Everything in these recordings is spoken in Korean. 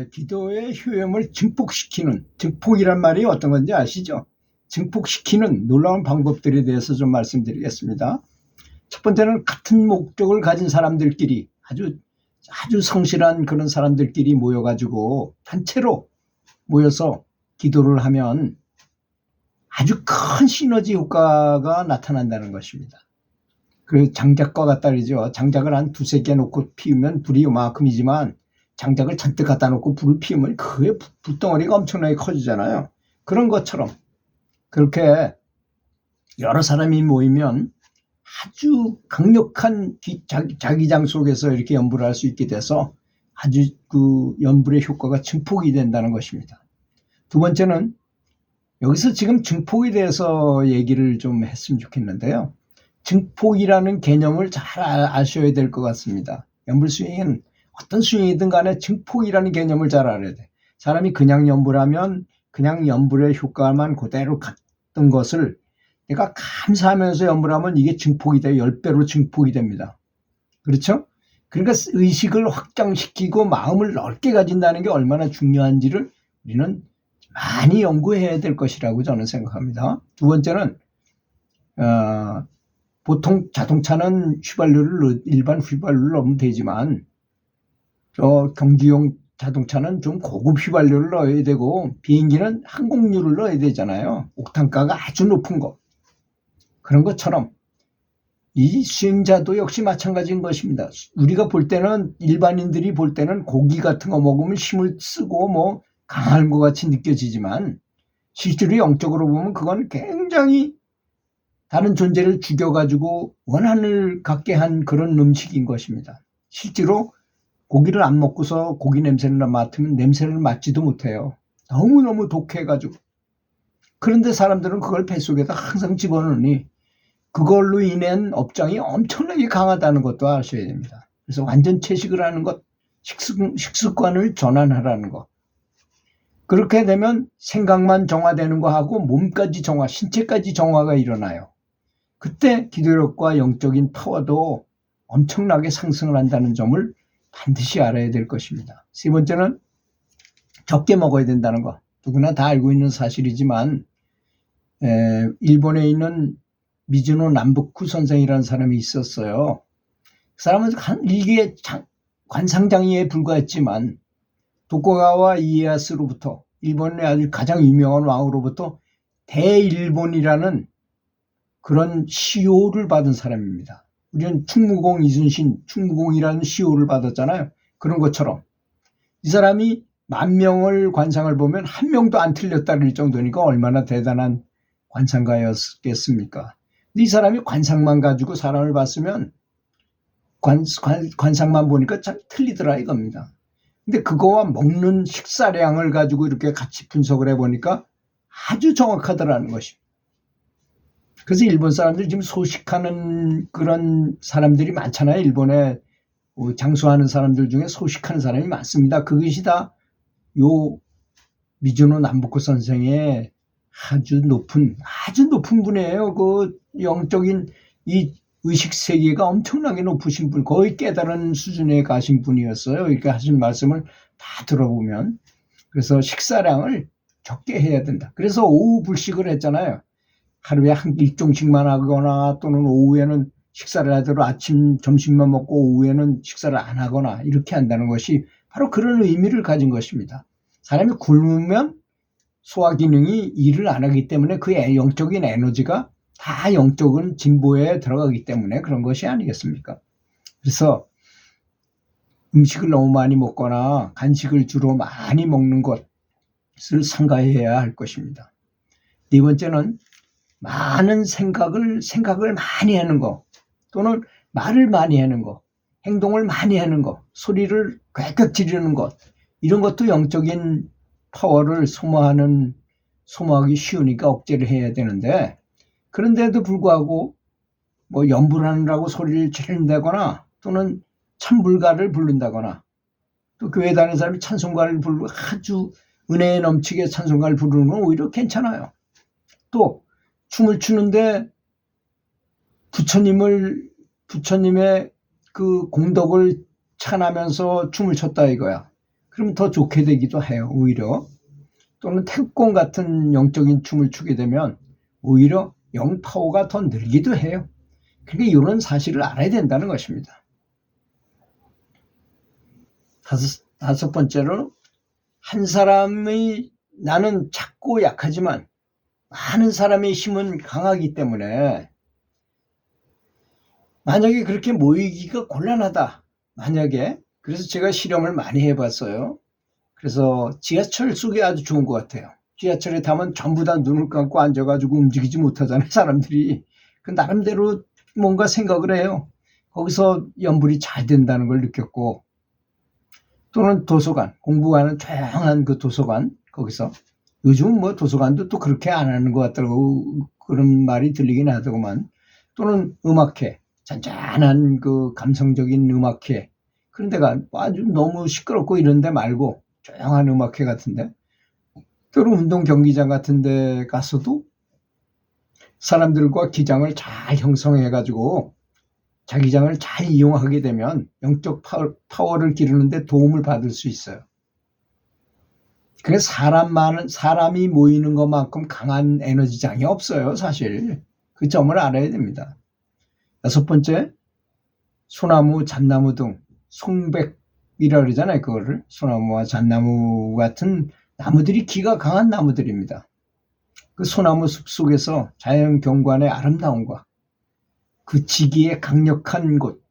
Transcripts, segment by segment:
기도의 효용을 증폭시키는, 증폭이란 말이 어떤 건지 아시죠? 증폭시키는 놀라운 방법들에 대해서 좀 말씀드리겠습니다. 첫 번째는 같은 목적을 가진 사람들끼리 아주 성실한 그런 사람들끼리 모여가지고 단체로 모여서 기도를 하면 아주 큰 시너지 효과가 나타난다는 것입니다. 그 장작과 같다 그러죠. 장작을 한 두세 개 놓고 피우면 불이 요만큼이지만 장작을 잔뜩 갖다 놓고 불을 피우면 그 불덩어리가 엄청나게 커지잖아요. 그런 것처럼 그렇게 여러 사람이 모이면 아주 강력한 자기장 속에서 이렇게 연불을 할 수 있게 돼서 아주 그 연불의 효과가 증폭이 된다는 것입니다. 두 번째는 여기서 지금 증폭에 대해서 얘기를 좀 했으면 좋겠는데요. 증폭이라는 개념을 잘 아셔야 될 것 같습니다. 연불 스윙은 어떤 스윙이든 간에 증폭이라는 개념을 잘 알아야 돼. 사람이 그냥 연불하면 그냥 연불의 효과만 그대로 갔던 것을 내가 감사하면서 연불하면 이게 증폭이 돼요. 10배로 증폭이 됩니다. 그렇죠? 그러니까 의식을 확장시키고 마음을 넓게 가진다는 게 얼마나 중요한지를 우리는 많이 연구해야 될 것이라고 저는 생각합니다. 두 번째는 보통 자동차는 일반 휘발유를 넣으면 되지만 경주용 자동차는 좀 고급 휘발유를 넣어야 되고 비행기는 항공유를 넣어야 되잖아요. 옥탄가가 아주 높은 거. 그런 것처럼 이 수행자도 역시 마찬가지인 것입니다. 우리가 볼 때는 일반인들이 볼 때는 고기 같은 거 먹으면 힘을 쓰고 뭐 강한 것 같이 느껴지지만 실제로 영적으로 보면 그건 굉장히 다른 존재를 죽여가지고 원한을 갖게 한 그런 음식인 것입니다. 실제로 고기를 안 먹고서 고기 냄새를 맡으면 냄새를 맡지도 못해요. 너무너무 독해가지고. 그런데 사람들은 그걸 뱃속에다 항상 집어넣으니 그걸로 인한 업장이 엄청나게 강하다는 것도 아셔야 됩니다. 그래서 완전 채식을 하는 것, 식습관을 전환하라는 것. 그렇게 되면 생각만 정화되는 거 하고 몸까지 정화, 신체까지 정화가 일어나요. 그때 기도력과 영적인 파워도 엄청나게 상승을 한다는 점을 반드시 알아야 될 것입니다. 세 번째는 적게 먹어야 된다는 거. 누구나 다 알고 있는 사실이지만 일본에 있는 미즈노 남북쿠 선생이라는 사람이 있었어요. 그 사람은 일개 관상장이에 불과했지만 도쿠가와 이에야스로부터 일본의 아주 가장 유명한 왕으로부터 대일본이라는 그런 시호를 받은 사람입니다. 우리는 충무공 이순신, 충무공이라는 시호를 받았잖아요. 그런 것처럼 이 사람이 10,000명을 관상을 보면 한 명도 안 틀렸다는 정도니까 얼마나 대단한 관상가였겠습니까? 근데 이 사람이 관상만 가지고 사람을 봤으면 관상만 보니까 참 틀리더라 이겁니다. 근데 그거와 먹는 식사량을 가지고 이렇게 같이 분석을 해보니까 아주 정확하더라는 것입니다. 그래서 일본 사람들이 지금 소식하는 그런 사람들이 많잖아요. 일본에 장수하는 사람들 중에 소식하는 사람이 많습니다. 그것이 다 요 미즈노 남북쿠 선생의 아주 높은 분이에요. 그 영적인 이 의식 세계가 엄청나게 높으신 분, 거의 깨달은 수준에 가신 분이었어요. 이렇게 하신 말씀을 다 들어보면. 그래서 식사량을 적게 해야 된다. 그래서 오후 불식을 했잖아요. 하루에 한 일종씩만 하거나 또는 오후에는 식사를 하더라도 아침, 점심만 먹고 오후에는 식사를 안 하거나 이렇게 한다는 것이 바로 그런 의미를 가진 것입니다. 사람이 굶으면 소화 기능이 일을 안 하기 때문에 그 영적인 에너지가 다 영적인 진보에 들어가기 때문에 그런 것이 아니겠습니까? 그래서 음식을 너무 많이 먹거나 간식을 주로 많이 먹는 것을 삼가해야 할 것입니다. 네 번째는 많은 생각을 많이 하는 것 또는 말을 많이 하는 것, 행동을 많이 하는 것, 소리를 꽥꽥 지르는 것 이런 것도 영적인 파워를 소모하기 쉬우니까 억제를 해야 되는데 그런데도 불구하고 뭐 연불하느라고 소리를 지른다거나 또는 찬불가를 부른다거나 또 교회 다니는 사람이 찬송가를 부르고 아주 은혜에 넘치게 찬송가를 부르는 건 오히려 괜찮아요. 또 춤을 추는데 부처님의 그 공덕을 찬하면서 춤을 췄다 이거야. 그러면 더 좋게 되기도 해요. 오히려. 또는 태권 같은 영적인 춤을 추게 되면 오히려 영파워가 더 늘기도 해요. 그러니까 이런 사실을 알아야 된다는 것입니다. 다섯 번째로, 한 사람의 나는 작고 약하지만 많은 사람의 힘은 강하기 때문에 만약에 그렇게 모이기가 곤란하다. 만약에, 그래서 제가 실험을 많이 해봤어요. 그래서 지하철 속이 아주 좋은 것 같아요. 지하철에 타면 전부 다 눈을 감고 앉아가지고 움직이지 못하잖아요, 사람들이. 그 나름대로 뭔가 생각을 해요. 거기서 연불이 잘 된다는 걸 느꼈고, 또는 도서관, 공부하는 조용한 그 도서관, 거기서. 요즘은 뭐 도서관도 또 그렇게 안 하는 것 같더라고. 그런 말이 들리긴 하더구만. 또는 음악회, 잔잔한 그 감성적인 음악회. 그런 데가 아주 너무 시끄럽고 이런 데 말고 조용한 음악회 같은데, 또는 운동 경기장 같은 데 가서도 사람들과 기장을 잘 형성해 가지고 자기장을 잘 이용하게 되면 영적 파워를 기르는 데 도움을 받을 수 있어요. 그래서 사람이 모이는 것만큼 강한 에너지장이 없어요, 사실. 그 점을 알아야 됩니다. 여섯 번째, 소나무, 잣나무 등 송백이라 그러잖아요, 그거를. 소나무와 잣나무 같은 나무들이 기가 강한 나무들입니다. 그 소나무 숲 속에서 자연 경관의 아름다움과 그 지기의 강력한 곳,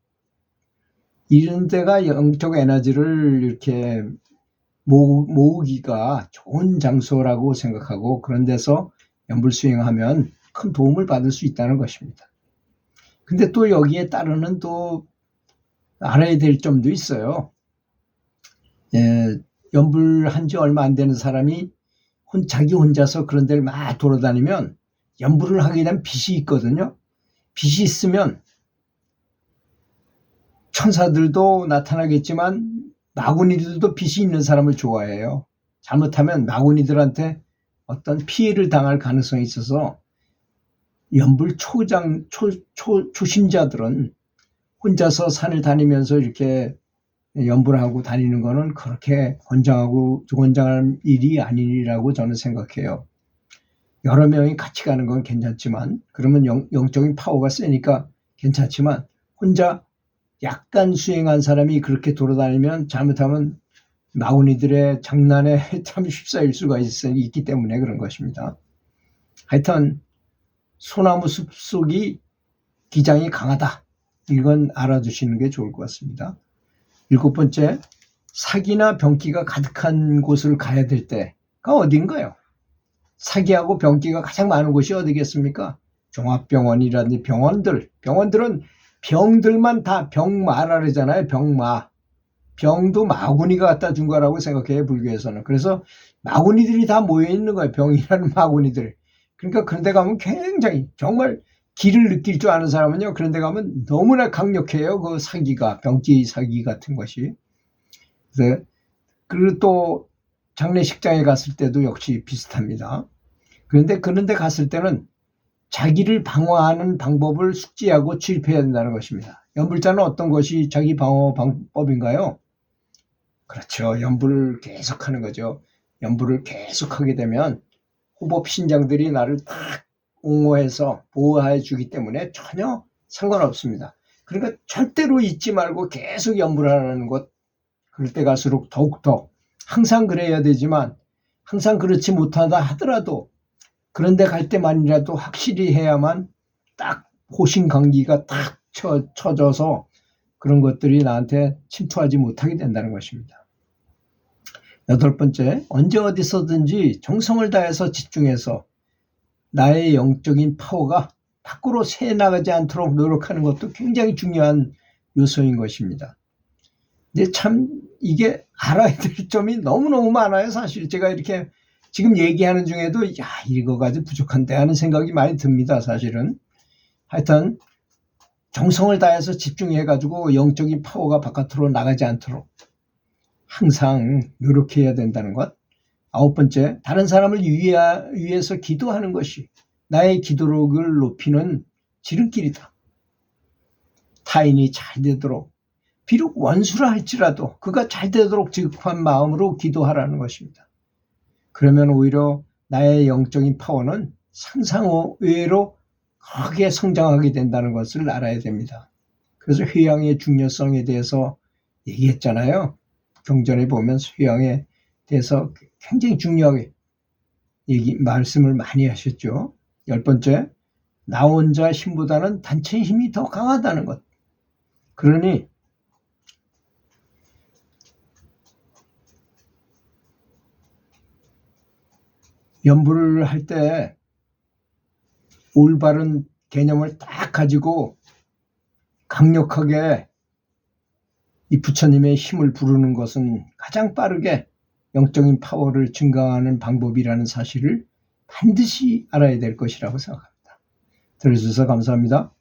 이런 데가 영적 에너지를 이렇게 모으기가 좋은 장소라고 생각하고, 그런 데서 연불 수행하면 큰 도움을 받을 수 있다는 것입니다. 근데 또 여기에 따르는 또 알아야 될 점도 있어요. 연불한 지 얼마 안 되는 사람이 자기 혼자서 그런 데를 막 돌아다니면 연불을 하게 되면 빛이 있거든요. 빛이 있으면 천사들도 나타나겠지만 마구니들도 빛이 있는 사람을 좋아해요. 잘못하면 마구니들한테 어떤 피해를 당할 가능성이 있어서 연불 초신자들은 혼자서 산을 다니면서 이렇게 연불하고 다니는 거는 그렇게 권장할 일이 아니라고 저는 생각해요. 여러 명이 같이 가는 건 괜찮지만, 그러면 영적인 파워가 세니까 괜찮지만, 혼자 약간 수행한 사람이 그렇게 돌아다니면 잘못하면 마구니들의 장난에 참 휩싸일 수가 있기 때문에 그런 것입니다. 하여튼 소나무 숲속이 기장이 강하다. 이건 알아두시는 게 좋을 것 같습니다. 일곱 번째, 사기나 병기가 가득한 곳을 가야 될 때가 어딘가요? 사기하고 병기가 가장 많은 곳이 어디겠습니까? 종합병원이라든지 병원들은 병들만 다 병마라 그러잖아요. 병마. 병도 마구니가 갖다 준 거라고 생각해요, 불교에서는. 그래서 마구니들이 다 모여 있는 거예요, 병이라는 마구니들. 그러니까 그런 데 가면 굉장히 정말 기를 느낄 줄 아는 사람은요, 그런 데 가면 너무나 강력해요, 그 사기가, 병기 사기 같은 것이. 그리고 또 장례식장에 갔을 때도 역시 비슷합니다. 그런데 그런 데 갔을 때는 자기를 방어하는 방법을 숙지하고 취입해야 된다는 것입니다. 연불자는 어떤 것이 자기 방어 방법인가요? 그렇죠. 연불을 계속하는 거죠. 연불을 계속하게 되면 호법 신장들이 나를 딱 옹호해서 보호해 주기 때문에 전혀 상관없습니다. 그러니까 절대로 잊지 말고 계속 연불하라는 것. 그럴 때 갈수록 더욱더, 항상 그래야 되지만 항상 그렇지 못하다 하더라도 그런 데 갈 때만이라도 확실히 해야만 딱 호신강기가 딱 쳐져서 그런 것들이 나한테 침투하지 못하게 된다는 것입니다. 여덟 번째, 언제 어디서든지 정성을 다해서 집중해서 나의 영적인 파워가 밖으로 새나가지 않도록 노력하는 것도 굉장히 중요한 요소인 것입니다. 근데 참 이게 알아야 될 점이 너무너무 많아요. 사실 제가 이렇게 지금 얘기하는 중에도 이거 가지고 부족한데 하는 생각이 많이 듭니다. 사실은. 하여튼 정성을 다해서 집중해가지고 영적인 파워가 바깥으로 나가지 않도록 항상 노력해야 된다는 것. 아홉 번째, 다른 사람을 위해서 기도하는 것이 나의 기도력을 높이는 지름길이다. 타인이 잘 되도록, 비록 원수라 할지라도 그가 잘 되도록 지급한 마음으로 기도하라는 것입니다. 그러면 오히려 나의 영적인 파워는 상상 외로 크게 성장하게 된다는 것을 알아야 됩니다. 그래서 회양의 중요성에 대해서 얘기했잖아요. 경전에 보면 회양에 대해서 굉장히 중요하게 말씀을 많이 하셨죠. 10번째, 나 혼자 힘보다는 단체의 힘이 더 강하다는 것. 그러니 연부를 할 때 올바른 개념을 딱 가지고 강력하게 이 부처님의 힘을 부르는 것은 가장 빠르게 영적인 파워를 증강하는 방법이라는 사실을 반드시 알아야 될 것이라고 생각합니다. 들어주셔서 감사합니다.